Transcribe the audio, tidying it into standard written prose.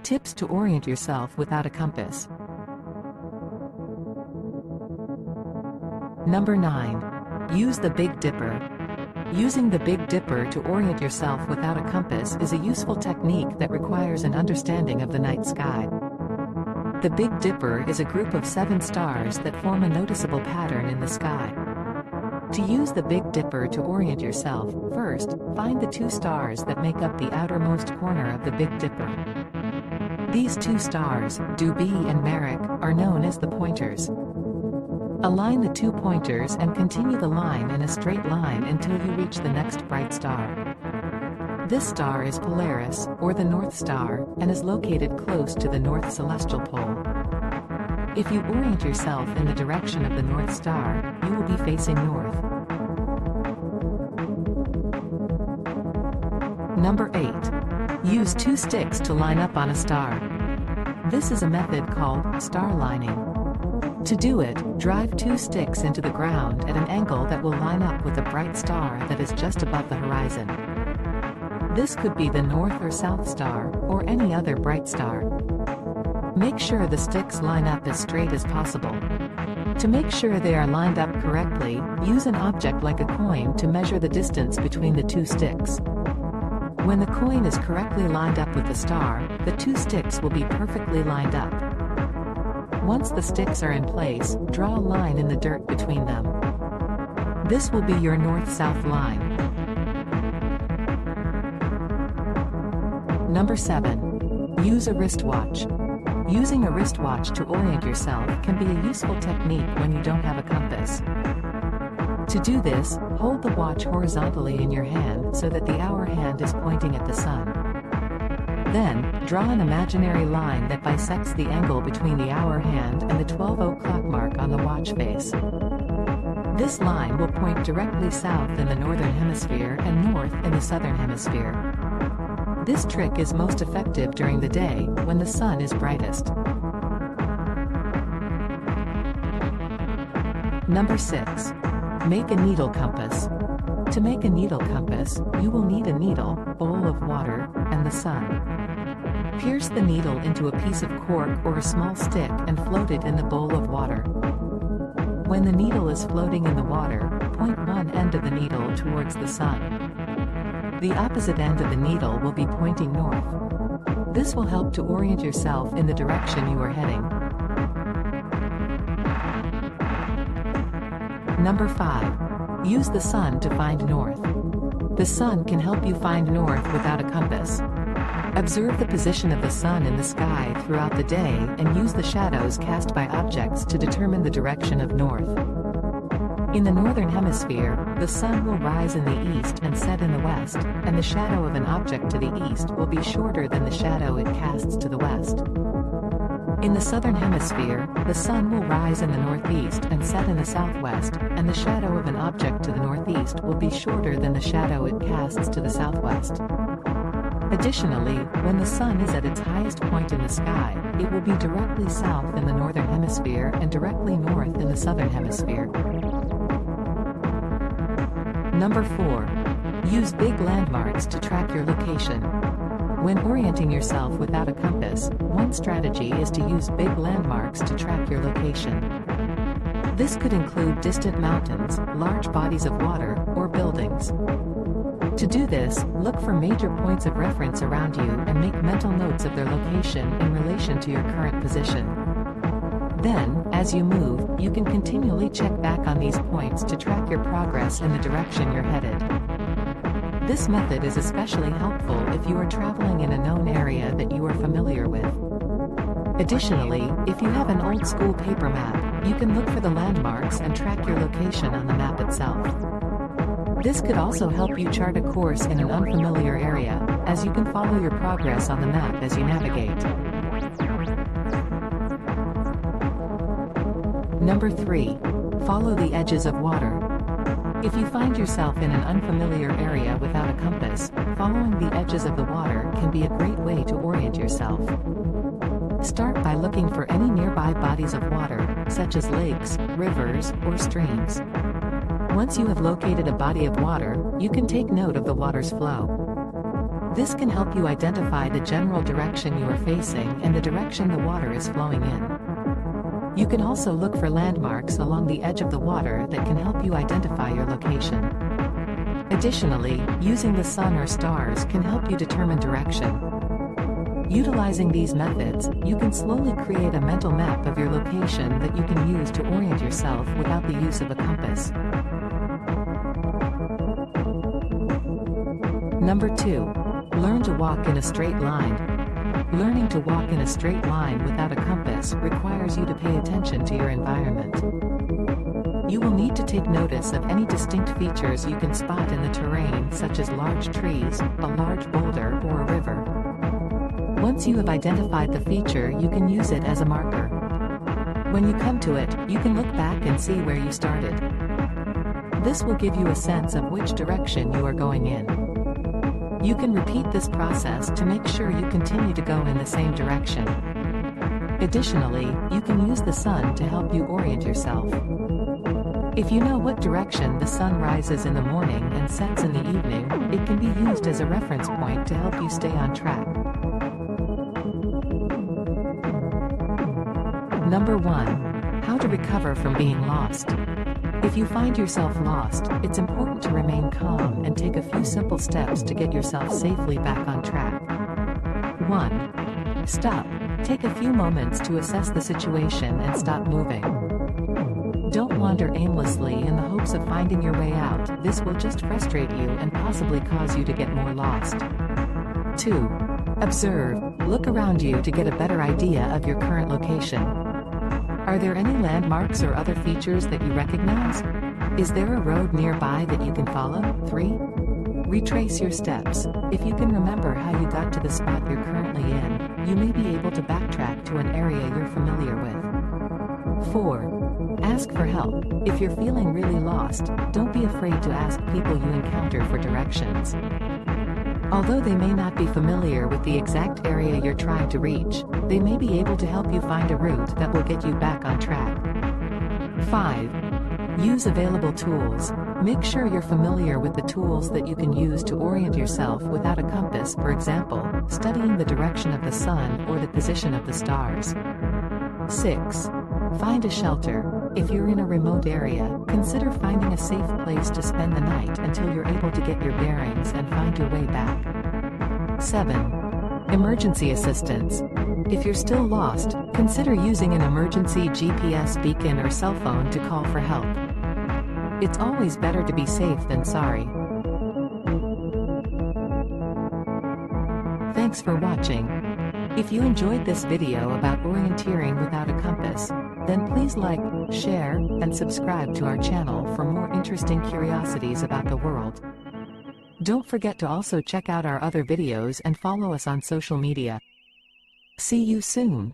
Tips to orient yourself without a compass. Number 9. Use the Big Dipper. Using the Big Dipper to orient yourself without a compass is a useful technique that requires an understanding of the night sky. The Big Dipper is a group of 7 stars that form a noticeable pattern in the sky. To use the Big Dipper to orient yourself, first, find the 2 stars that make up the outermost corner of the Big Dipper. These 2 stars, Dubhe and Merak, are known as the pointers. Align the 2 pointers and continue the line in a straight line until you reach the next bright star. This star is Polaris, or the North Star, and is located close to the North Celestial Pole. If you orient yourself in the direction of the North Star, you will be facing north. Number 8. Use 2 sticks to line up on a star. This is a method called star lining. To do it, drive 2 sticks into the ground at an angle that will line up with a bright star that is just above the horizon. This could be the North or South Star, or any other bright star. Make sure the sticks line up as straight as possible. To make sure they are lined up correctly, use an object like a coin to measure the distance between the 2 sticks. When the coin is correctly lined up with the star, the 2 sticks will be perfectly lined up. Once the sticks are in place, draw a line in the dirt between them. This will be your north-south line. Number 7. Use a wristwatch. Using a wristwatch to orient yourself can be a useful technique when you don't have a compass. To do this, hold the watch horizontally in your hand so that the hour hand is pointing at the sun. Then, draw an imaginary line that bisects the angle between the hour hand and the 12 o'clock mark on the watch face. This line will point directly south in the northern hemisphere and north in the southern hemisphere. This trick is most effective during the day, when the sun is brightest. Number 6. Make a needle compass. To make a needle compass, you will need a needle, bowl of water, and the sun. Pierce the needle into a piece of cork or a small stick and float it in the bowl of water. When the needle is floating in the water, point one end of the needle towards the sun. The opposite end of the needle will be pointing north. This will help to orient yourself in the direction you are heading. Number 5. Use the sun to find north. The sun can help you find north without a compass. Observe the position of the sun in the sky throughout the day and use the shadows cast by objects to determine the direction of north. In the northern hemisphere, the sun will rise in the east and set in the west, and the shadow of an object to the east will be shorter than the shadow it casts to the west. In the southern hemisphere, the sun will rise in the northeast and set in the southwest, and the shadow of an object to the northeast will be shorter than the shadow it casts to the southwest. Additionally, when the sun is at its highest point in the sky, it will be directly south in the northern hemisphere and directly north in the southern hemisphere. Number 4. Use big landmarks to track your location. When orienting yourself without a compass, one strategy is to use big landmarks to track your location. This could include distant mountains, large bodies of water, or buildings. To do this, look for major points of reference around you and make mental notes of their location in relation to your current position. Then, as you move, you can continually check back on these points to track your progress in the direction you're headed. This method is especially helpful if you are traveling in a known area that you are familiar with. Additionally, if you have an old-school paper map, you can look for the landmarks and track your location on the map itself. This could also help you chart a course in an unfamiliar area, as you can follow your progress on the map as you navigate. Number 3. Follow the edges of water. If you find yourself in an unfamiliar area without a compass, following the edges of the water can be a great way to orient yourself. Start by looking for any nearby bodies of water, such as lakes, rivers, or streams. Once you have located a body of water, you can take note of the water's flow. This can help you identify the general direction you are facing and the direction the water is flowing in. You can also look for landmarks along the edge of the water that can help you identify your location. Additionally, using the sun or stars can help you determine direction. Utilizing these methods, you can slowly create a mental map of your location that you can use to orient yourself without the use of a compass. Number 2. Learn to walk in a straight line. Learning to walk in a straight line without a compass requires you to pay attention to your environment. You will need to take notice of any distinct features you can spot in the terrain, such as large trees, a large boulder, or a river. Once you have identified the feature, you can use it as a marker. When you come to it, you can look back and see where you started. This will give you a sense of which direction you are going in. You can repeat this process to make sure you continue to go in the same direction. Additionally, you can use the sun to help you orient yourself. If you know what direction the sun rises in the morning and sets in the evening, it can be used as a reference point to help you stay on track. Number 1. How to recover from being lost. If you find yourself lost, it's important to remain calm and take a few simple steps to get yourself safely back on track. 1. Stop. Take a few moments to assess the situation and stop moving. Don't wander aimlessly in the hopes of finding your way out. This will just frustrate you and possibly cause you to get more lost. 2. Observe. Look around you to get a better idea of your current location. Are there any landmarks or other features that you recognize? Is there a road nearby that you can follow? 3. Retrace your steps. If you can remember how you got to the spot you're currently in, you may be able to backtrack to an area you're familiar with. 4. Ask for help. If you're feeling really lost, don't be afraid to ask people you encounter for directions. Although they may not be familiar with the exact area you're trying to reach, they may be able to help you find a route that will get you back on track. 5. Use available tools. Make sure you're familiar with the tools that you can use to orient yourself without a compass, for example, studying the direction of the sun or the position of the stars. 6. Find a shelter. If you're in a remote area, consider finding a safe place to spend the night until you're able to get your bearings and find your way back. 7. Emergency assistance. If you're still lost, consider using an emergency GPS beacon or cell phone to call for help. It's always better to be safe than sorry. Thanks for watching. If you enjoyed this video about orienteering without a compass, then please like, share, and subscribe to our channel for more interesting curiosities about the world. Don't forget to also check out our other videos and follow us on social media. See you soon!